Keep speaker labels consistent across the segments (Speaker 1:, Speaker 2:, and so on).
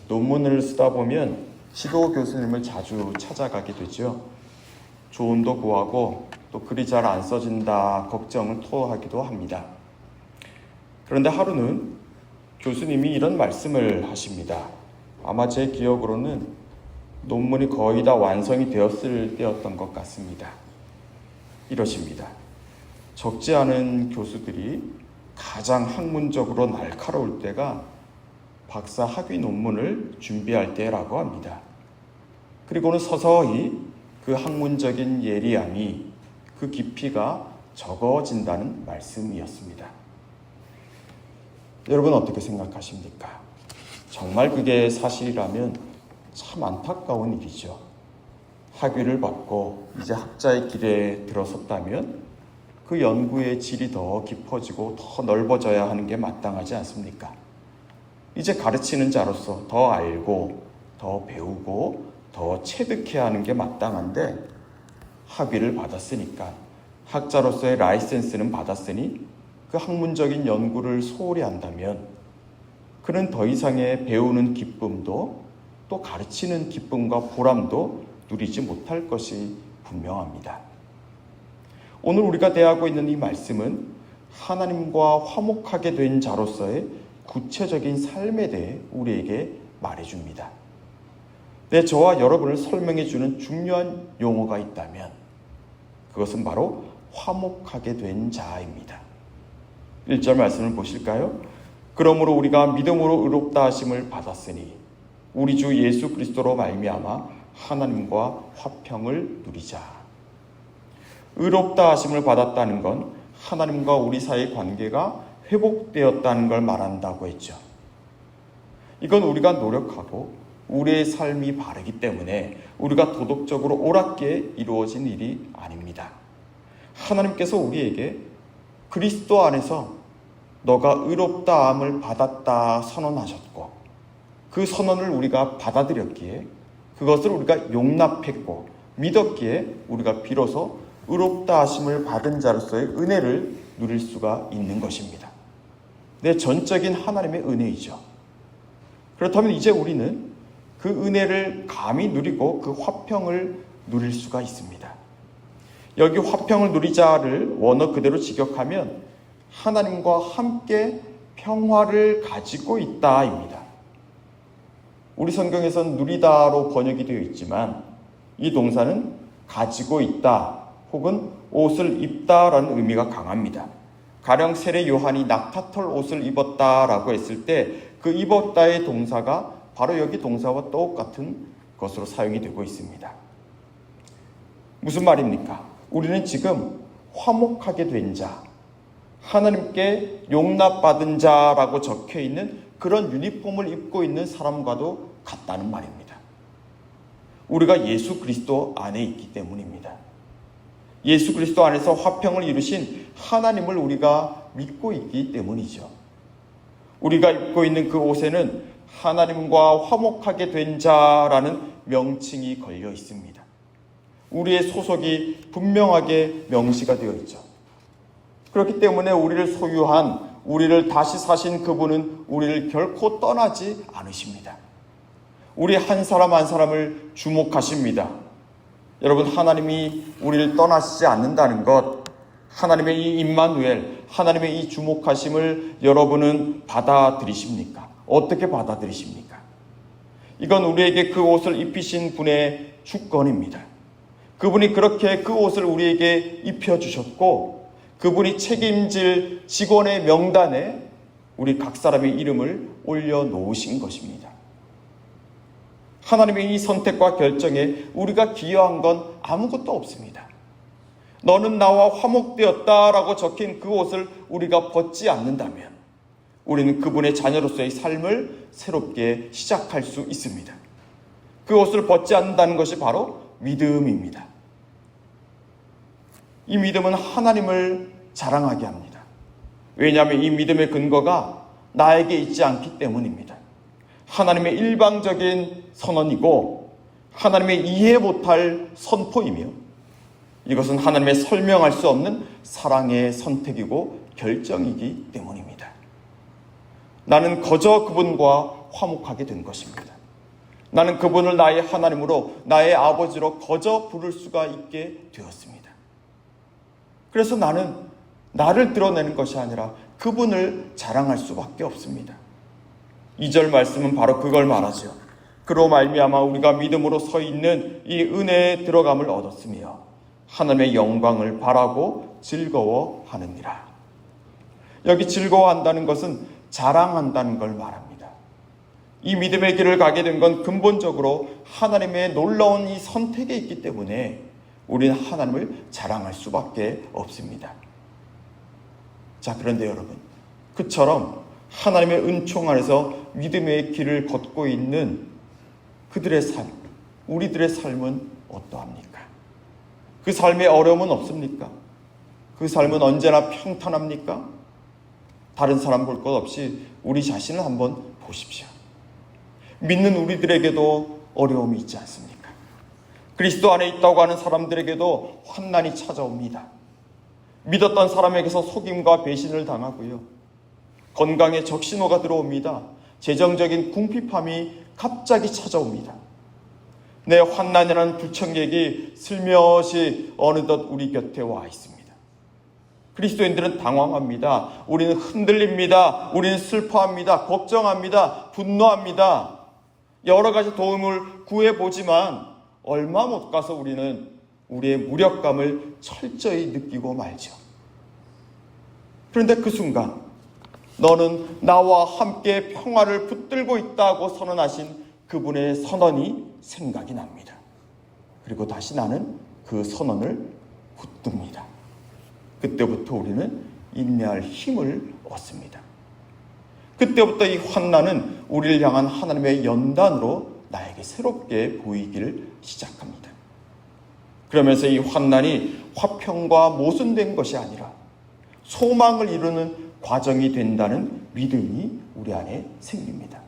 Speaker 1: 논문을 쓰다 보면 지도 교수님을 자주 찾아가게 되죠. 조언도 구하고 또 글이 잘 안 써진다 걱정을 토하기도 합니다. 그런데 하루는 교수님이 이런 말씀을 하십니다. 아마 제 기억으로는 논문이 거의 다 완성이 되었을 때였던 것 같습니다. 이러십니다. 적지 않은 교수들이 가장 학문적으로 날카로울 때가 박사 학위 논문을 준비할 때라고 합니다. 그리고는 서서히 그 학문적인 예리함이, 그 깊이가 적어진다는 말씀이었습니다. 여러분 어떻게 생각하십니까? 정말 그게 사실이라면 참 안타까운 일이죠. 학위를 받고 이제 학자의 길에 들어섰다면 그 연구의 질이 더 깊어지고 더 넓어져야 하는 게 마땅하지 않습니까? 이제 가르치는 자로서 더 알고 더 배우고 더 체득해야 하는 게 마땅한데, 학위를 받았으니까, 학자로서의 라이센스는 받았으니 그 학문적인 연구를 소홀히 한다면 그는 더 이상의 배우는 기쁨도 또 가르치는 기쁨과 보람도 누리지 못할 것이 분명합니다. 오늘 우리가 대하고 있는 이 말씀은 하나님과 화목하게 된 자로서의 구체적인 삶에 대해 우리에게 말해줍니다. 저와 여러분을 설명해주는 중요한 용어가 있다면 그것은 바로 화목하게 된 자입니다. 1절 말씀을 보실까요? 그러므로 우리가 믿음으로 의롭다 하심을 받았으니 우리 주 예수 그리스도로 말미암아 하나님과 화평을 누리자. 의롭다 하심을 받았다는 건 하나님과 우리 사이의 관계가 회복되었다는 걸 말한다고 했죠. 이건 우리가 노력하고 우리의 삶이 바르기 때문에 우리가 도덕적으로 옳게 이루어진 일이 아닙니다. 하나님께서 우리에게 그리스도 안에서 너가 의롭다함을 받았다 선언하셨고, 그 선언을 우리가 받아들였기에, 그것을 우리가 용납했고 믿었기에 우리가 비로소 의롭다 하심을 받은 자로서의 은혜를 누릴 수가 있는 것입니다. 내 전적인 하나님의 은혜이죠. 그렇다면 이제 우리는 그 은혜를 감히 누리고 그 화평을 누릴 수가 있습니다. 여기 화평을 누리자를 원어 그대로 직역하면 하나님과 함께 평화를 가지고 있다입니다. 우리 성경에서는 누리다로 번역이 되어 있지만 이 동사는 가지고 있다 혹은 옷을 입다라는 의미가 강합니다. 가령 세례 요한이 낙타털 옷을 입었다라고 했을 때 그 입었다의 동사가 바로 여기 동사와 똑같은 것으로 사용이 되고 있습니다. 무슨 말입니까? 우리는 지금 화목하게 된 자, 하나님께 용납받은 자라고 적혀 있는 그런 유니폼을 입고 있는 사람과도 같다는 말입니다. 우리가 예수 그리스도 안에 있기 때문입니다. 예수 그리스도 안에서 화평을 이루신 하나님을 우리가 믿고 있기 때문이죠. 우리가 입고 있는 그 옷에는 하나님과 화목하게 된 자라는 명칭이 걸려 있습니다. 우리의 소속이 분명하게 명시가 되어 있죠. 그렇기 때문에 우리를 소유한, 우리를 다시 사신 그분은 우리를 결코 떠나지 않으십니다. 우리 한 사람 한 사람을 주목하십니다. 여러분, 하나님이 우리를 떠나시지 않는다는 것, 하나님의 이 임마누엘, 하나님의 이 주목하심을 여러분은 받아들이십니까? 어떻게 받아들이십니까? 이건 우리에게 그 옷을 입히신 분의 주권입니다. 그분이 그렇게 그 옷을 우리에게 입혀주셨고, 그분이 책임질 직원의 명단에 우리 각 사람의 이름을 올려놓으신 것입니다. 하나님의 이 선택과 결정에 우리가 기여한 건 아무것도 없습니다. 너는 나와 화목되었다라고 적힌 그 옷을 우리가 벗지 않는다면 우리는 그분의 자녀로서의 삶을 새롭게 시작할 수 있습니다. 그 옷을 벗지 않는다는 것이 바로 믿음입니다. 이 믿음은 하나님을 자랑하게 합니다. 왜냐하면 이 믿음의 근거가 나에게 있지 않기 때문입니다. 하나님의 일방적인 선언이고 하나님의 이해 못할 선포이며 이것은 하나님의 설명할 수 없는 사랑의 선택이고 결정이기 때문입니다. 나는 거저 그분과 화목하게 된 것입니다. 나는 그분을 나의 하나님으로, 나의 아버지로 거저 부를 수가 있게 되었습니다. 그래서 나는 나를 드러내는 것이 아니라 그분을 자랑할 수밖에 없습니다. 2절 말씀은 바로 그걸 말하죠. 그로 말미암아 우리가 믿음으로 서 있는 이 은혜에 들어감을 얻었으며 하나님의 영광을 바라고 즐거워하느니라. 여기 즐거워한다는 것은 자랑한다는 걸 말합니다. 이 믿음의 길을 가게 된 건 근본적으로 하나님의 놀라운 이 선택에 있기 때문에 우리는 하나님을 자랑할 수밖에 없습니다. 자, 그런데 여러분, 그처럼 하나님의 은총 안에서 믿음의 길을 걷고 있는 그들의 삶, 우리들의 삶은 어떠합니까? 그 삶에 어려움은 없습니까? 그 삶은 언제나 평탄합니까? 다른 사람 볼 것 없이 우리 자신을 한번 보십시오. 믿는 우리들에게도 어려움이 있지 않습니까? 그리스도 안에 있다고 하는 사람들에게도 환난이 찾아옵니다. 믿었던 사람에게서 속임과 배신을 당하고요. 건강에 적신호가 들어옵니다. 재정적인 궁핍함이 갑자기 찾아옵니다. 내 환난이라는 불청객이 슬며시 어느덧 우리 곁에 와 있습니다. 그리스도인들은 당황합니다. 우리는 흔들립니다. 우리는 슬퍼합니다. 걱정합니다. 분노합니다. 여러 가지 도움을 구해보지만 얼마 못 가서 우리는 우리의 무력감을 철저히 느끼고 말죠. 그런데 그 순간 너는 나와 함께 평화를 붙들고 있다고 선언하신 그분의 선언이 생각이 납니다. 그리고 다시 나는 그 선언을 붙듭니다. 그때부터 우리는 인내할 힘을 얻습니다. 그때부터 이 환난은 우리를 향한 하나님의 연단으로 나에게 새롭게 보이기를 시작합니다. 그러면서 이 환난이 화평과 모순된 것이 아니라 소망을 이루는 과정이 된다는 믿음이 우리 안에 생깁니다.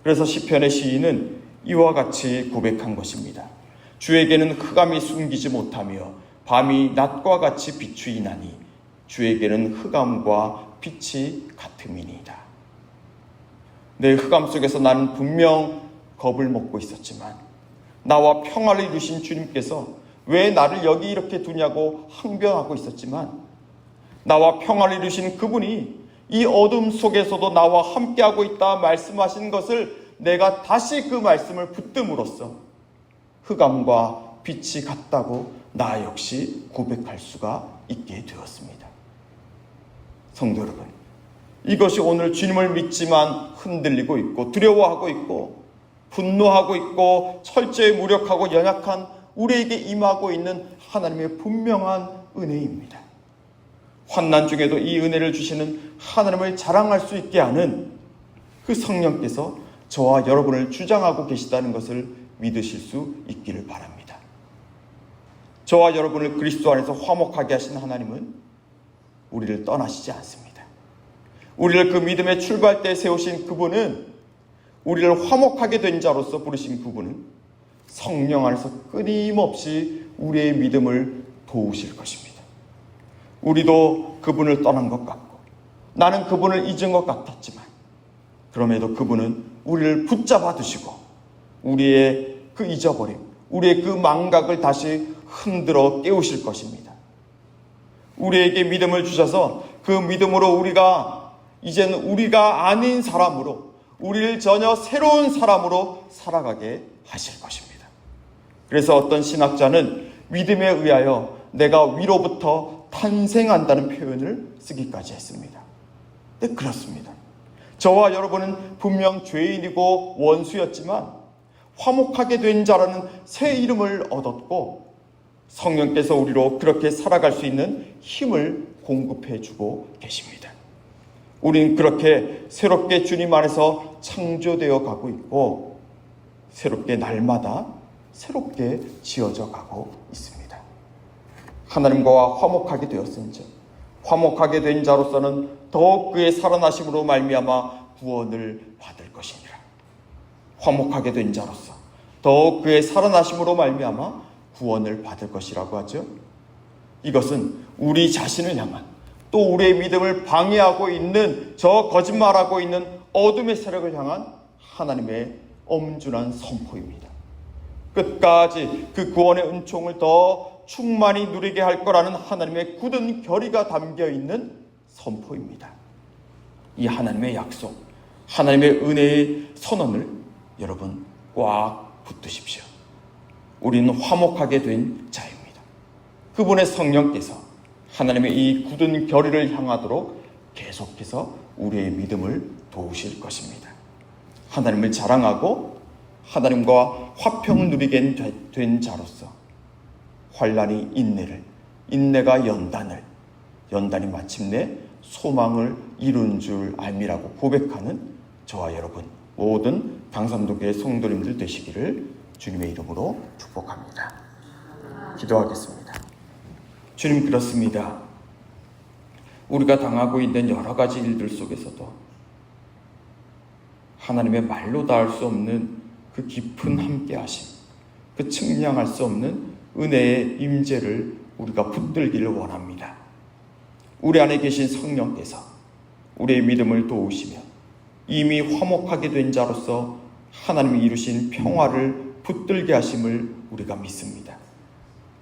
Speaker 1: 그래서 시편의 시인은 이와 같이 고백한 것입니다. 주에게는 흑암이 숨기지 못하며 밤이 낮과 같이 비추이나니 주에게는 흑암과 빛이 같음이니이다. 내 흑암 속에서 나는 분명 겁을 먹고 있었지만 나와 평화를 이루신 주님께서 왜 나를 여기 이렇게 두냐고 항변하고 있었지만 나와 평화를 이루신 그분이 이 어둠 속에서도 나와 함께하고 있다 말씀하신 것을 내가 다시 그 말씀을 붙듦으로써 흑암과 빛이 같다고 나 역시 고백할 수가 있게 되었습니다. 성도 여러분, 이것이 오늘 주님을 믿지만 흔들리고 있고 두려워하고 있고 분노하고 있고 철저히 무력하고 연약한 우리에게 임하고 있는 하나님의 분명한 은혜입니다. 환난 중에도 이 은혜를 주시는 하나님을 자랑할 수 있게 하는 그 성령께서 저와 여러분을 주장하고 계시다는 것을 믿으실 수 있기를 바랍니다. 저와 여러분을 그리스도 안에서 화목하게 하신 하나님은 우리를 떠나시지 않습니다. 우리를 그 믿음의 출발대에 세우신 그분은, 우리를 화목하게 된 자로서 부르신 그분은 성령 안에서 끊임없이 우리의 믿음을 도우실 것입니다. 우리도 그분을 떠난 것 같고 나는 그분을 잊은 것 같았지만 그럼에도 그분은 우리를 붙잡아 두시고 우리의 그 잊어버림, 우리의 그 망각을 다시 흔들어 깨우실 것입니다. 우리에게 믿음을 주셔서 그 믿음으로 우리가 이제는 우리가 아닌 사람으로, 우리를 전혀 새로운 사람으로 살아가게 하실 것입니다. 그래서 어떤 신학자는 믿음에 의하여 내가 위로부터 탄생한다는 표현을 쓰기까지 했습니다. 네, 그렇습니다. 저와 여러분은 분명 죄인이고 원수였지만 화목하게 된 자라는 새 이름을 얻었고 성령께서 우리로 그렇게 살아갈 수 있는 힘을 공급해 주고 계십니다. 우리는 그렇게 새롭게 주님 안에서 창조되어 가고 있고 새롭게 날마다 새롭게 지어져 가고 있습니다. 하나님과 화목하게 되었은즉 화목하게 된 자로서는 더욱 그의 살아나심으로 말미암아 구원을 받을 것이니라. 화목하게 된 자로서 더욱 그의 살아나심으로 말미암아 구원을 받을 것이라고 하죠. 이것은 우리 자신을 향한, 또 우리의 믿음을 방해하고 있는 저 거짓말하고 있는 어둠의 세력을 향한 하나님의 엄중한 선포입니다. 끝까지 그 구원의 은총을 더 충만히 누리게 할 거라는 하나님의 굳은 결의가 담겨 있는 선포입니다. 이 하나님의 약속, 하나님의 은혜의 선언을 여러분 꽉 붙드십시오. 우리는 화목하게 된 자입니다. 그분의 성령께서 하나님의 이 굳은 결의를 향하도록 계속해서 우리의 믿음을 도우실 것입니다. 하나님을 자랑하고 하나님과 화평을 누리게 된 자로서 환난이 인내를, 인내가 연단을, 연단이 마침내 소망을 이룬 줄 알미라고 고백하는 저와 여러분 모든 당산도교회 성도님들 되시기를 주님의 이름으로 축복합니다. 기도하겠습니다. 주님, 그렇습니다. 우리가 당하고 있는 여러 가지 일들 속에서도 하나님의 말로 닿을 수 없는 그 깊은 함께하심, 그 측량할 수 없는 은혜의 임재를 우리가 붙들기를 원합니다. 우리 안에 계신 성령께서 우리의 믿음을 도우시며 이미 화목하게 된 자로서 하나님이 이루신 평화를 붙들게 하심을 우리가 믿습니다.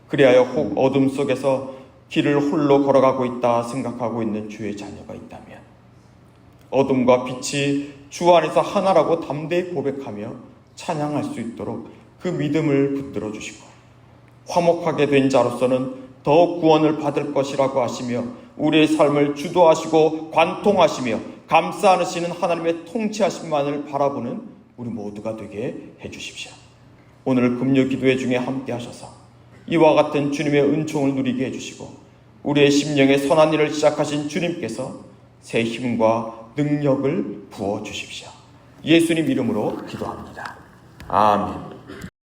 Speaker 1: 그리하여 혹 어둠 속에서 길을 홀로 걸어가고 있다 생각하고 있는 주의 자녀가 있다면 어둠과 빛이 주 안에서 하나라고 담대히 고백하며 찬양할 수 있도록 그 믿음을 붙들어 주시고 화목하게 된 자로서는 더 구원을 받을 것이라고 하시며 우리의 삶을 주도하시고 관통하시며 감싸 안으시는 하나님의 통치하심만을 바라보는 우리 모두가 되게 해주십시오. 오늘 금요 기도회 중에 함께 하셔서 이와 같은 주님의 은총을 누리게 해주시고 우리의 심령의 선한 일을 시작하신 주님께서 새 힘과 능력을 부어주십시오. 예수님 이름으로 기도합니다. 아멘.